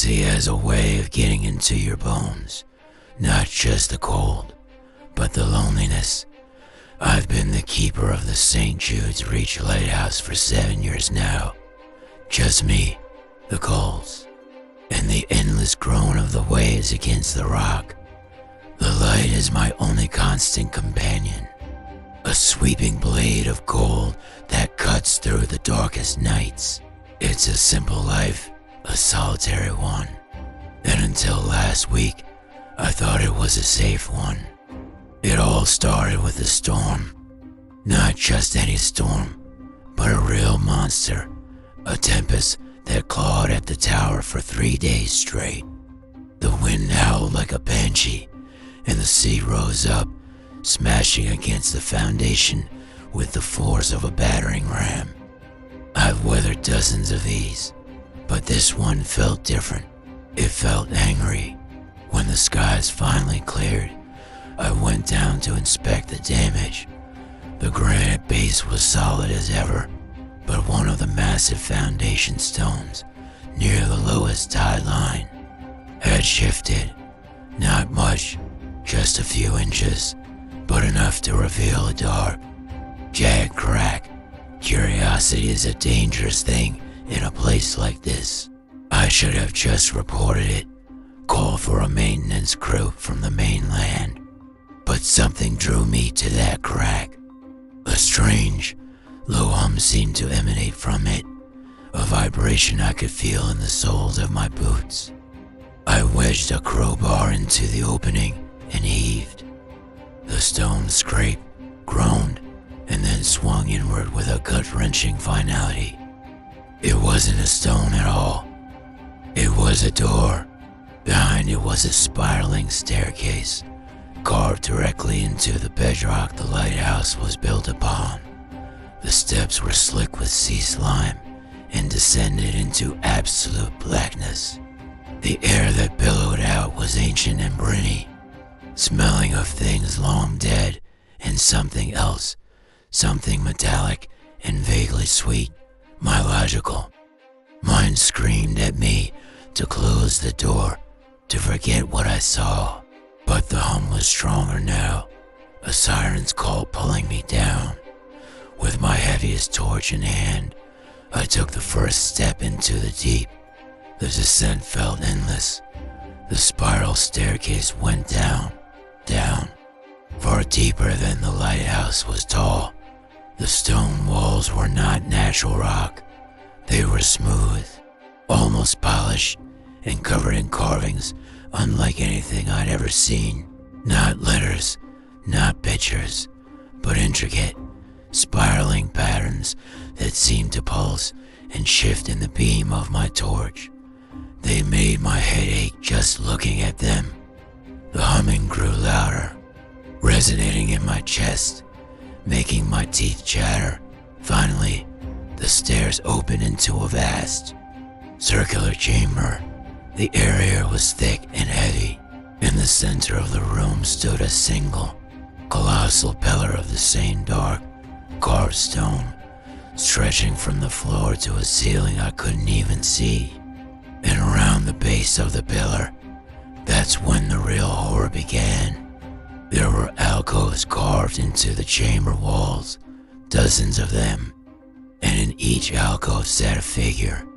Legacy has a way of getting into your bones. Not just the cold, but the loneliness. I've been the keeper of the St. Jude's Reach Lighthouse for 7 years now. Just me, the gulls, and the endless groan of the waves against the rock. The light is my only constant companion. A sweeping blade of gold that cuts through the darkest nights. It's a simple life, a solitary one. And until last week, I thought it was a safe one. It all started with a storm. Not just any storm, but a real monster. A tempest that clawed at the tower for 3 days straight. The wind howled like a banshee, and the sea rose up, smashing against the foundation with the force of a battering ram. I've weathered dozens of these, but this one felt different. It felt angry. When the skies finally cleared, I went down to inspect the damage. The granite base was solid as ever, but one of the massive foundation stones, near the lowest tide line, had shifted. Not much, just a few inches, but enough to reveal a dark, jagged crack. Curiosity is a dangerous thing in a place like this. I should have just reported it, called for a maintenance crew from the mainland. But something drew me to that crack. A strange, low hum seemed to emanate from it, a vibration I could feel in the soles of my boots. I wedged a crowbar into the opening and heaved. The stone scraped, groaned, and then swung inward with a gut-wrenching finality. It wasn't a stone at all. It was a door. Behind it was a spiraling staircase, carved directly into the bedrock the lighthouse was built upon. The steps were slick with sea slime and descended into absolute blackness. The air that billowed out was ancient and briny, smelling of things long dead and something else, something metallic and vaguely sweet, mylogical. Mine screamed at me to close the door, to forget what I saw. But the hum was stronger now, a siren's call pulling me down. With my heaviest torch in hand, I took the first step into the deep. The descent felt endless. The spiral staircase went down, down, far deeper than the lighthouse was tall. The stone walls were not natural rock. They were smooth, almost polished, and covered in carvings unlike anything I'd ever seen. Not letters, not pictures, but intricate, spiraling patterns that seemed to pulse and shift in the beam of my torch. They made my head ache just looking at them. The humming grew louder, resonating in my chest, making my teeth chatter. Finally, the stairs opened into a vast, circular chamber. The area was thick and heavy. In the center of the room stood a single, colossal pillar of the same dark, carved stone, stretching from the floor to a ceiling I couldn't even see. And around the base of the pillar, that's when the real horror began. There were alcoves carved into the chamber walls, dozens of them, and in each alcove sat a figure.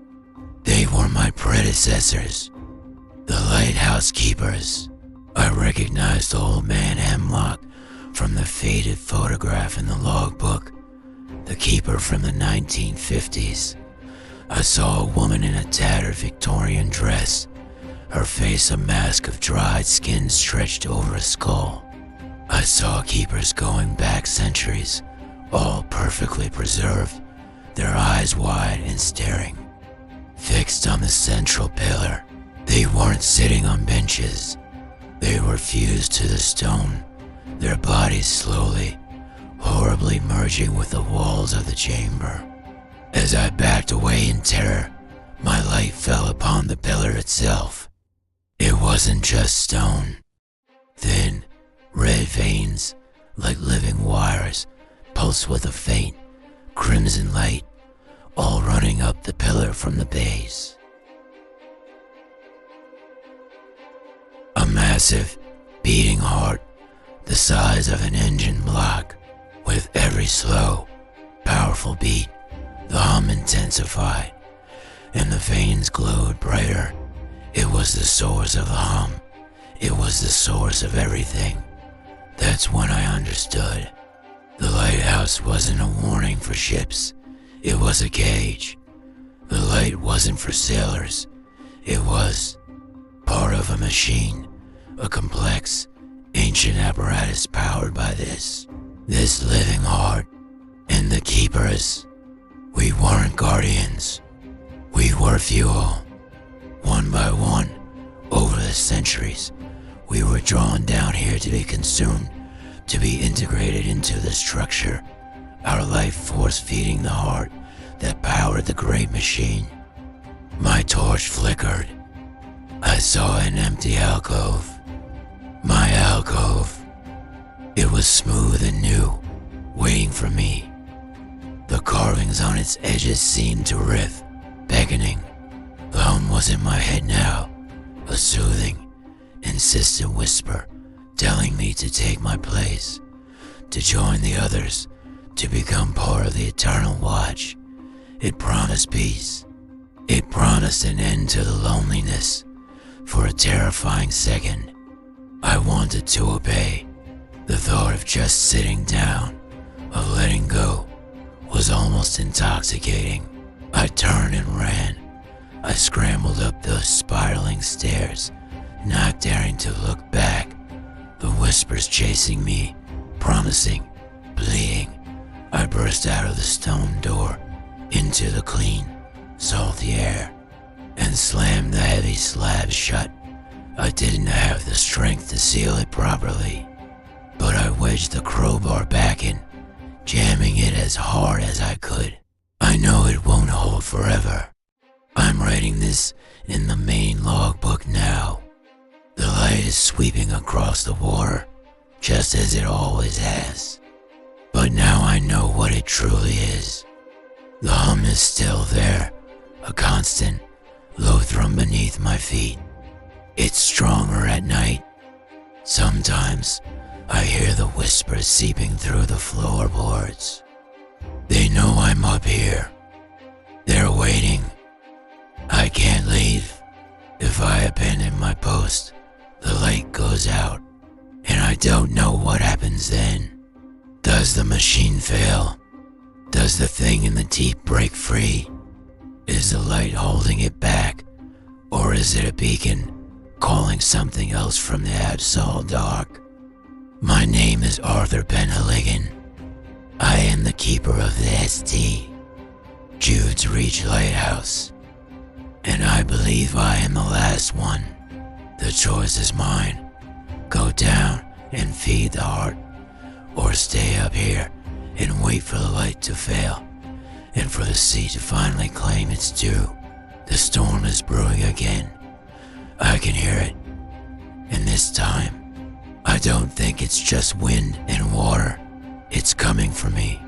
They were my predecessors, the lighthouse keepers. I recognized old man Hemlock from the faded photograph in the logbook, the keeper from the 1950s. I saw a woman in a tattered Victorian dress, her face a mask of dried skin stretched over a skull. I saw keepers going back centuries, all perfectly preserved, their eyes wide and staring, fixed on the central pillar. They weren't sitting on benches. They were fused to the stone, their bodies slowly, horribly merging with the walls of the chamber. As I backed away in terror, my light fell upon the pillar itself. It wasn't just stone. Thin, red veins, like living wires, pulsed with a faint, crimson light, all running up the pillar from the base. massive, beating heart, the size of an engine block. With every slow, powerful beat, the hum intensified, and the veins glowed brighter. It was the source of the hum. It was the source of everything. That's when I understood. The lighthouse wasn't a warning for ships. It was a cage. The light wasn't for sailors. It was part of a machine, a complex, ancient apparatus powered by this living heart. And the keepers, we weren't guardians. We were fuel. One by one, over the centuries, we were drawn down here to be consumed, to be integrated into the structure, our life force feeding the heart that powered the great machine. My torch flickered. I saw an empty alcove. My alcove. It was smooth and new, waiting for me. The carvings on its edges seemed to riff, beckoning. The hum was in my head now, a soothing, insistent whisper telling me to take my place, to join the others, to become part of the eternal watch. It promised peace. It promised an end to the loneliness. For a terrifying second, I wanted to obey. The thought of just sitting down, of letting go, was almost intoxicating. I turned and ran. I scrambled up those spiraling stairs, not daring to look back. The whispers chasing me, promising, pleading. I burst out of the stone door, into the clean, salty air, and slammed the heavy slab shut. I didn't have the strength to seal it properly, but I wedged the crowbar back in, jamming it as hard as I could. I know it won't hold forever. I'm writing this in the main logbook now. The light is sweeping across the water, just as it always has. But now I know what it truly is. The hum is still there, a constant, low thrum beneath my feet. It's stronger at night. Sometimes I hear the whispers seeping through the floorboards. They know I'm up here. They're waiting. I can't leave. If I abandon my post, the light goes out, and I don't know what happens then. Does the machine fail? Does the thing in the deep break free? Is the light holding it back, or is it a beacon calling something else from the absolute dark? My name is Arthur Penhaligon. I am the keeper of the ST, Jude's Reach Lighthouse, and I believe I am the last one. The choice is mine. Go down and feed the heart, or stay up here and wait for the light to fail, and for the sea to finally claim its due. The storm is brewing again. I can hear it, and this time, I don't think it's just wind and water. It's coming for me.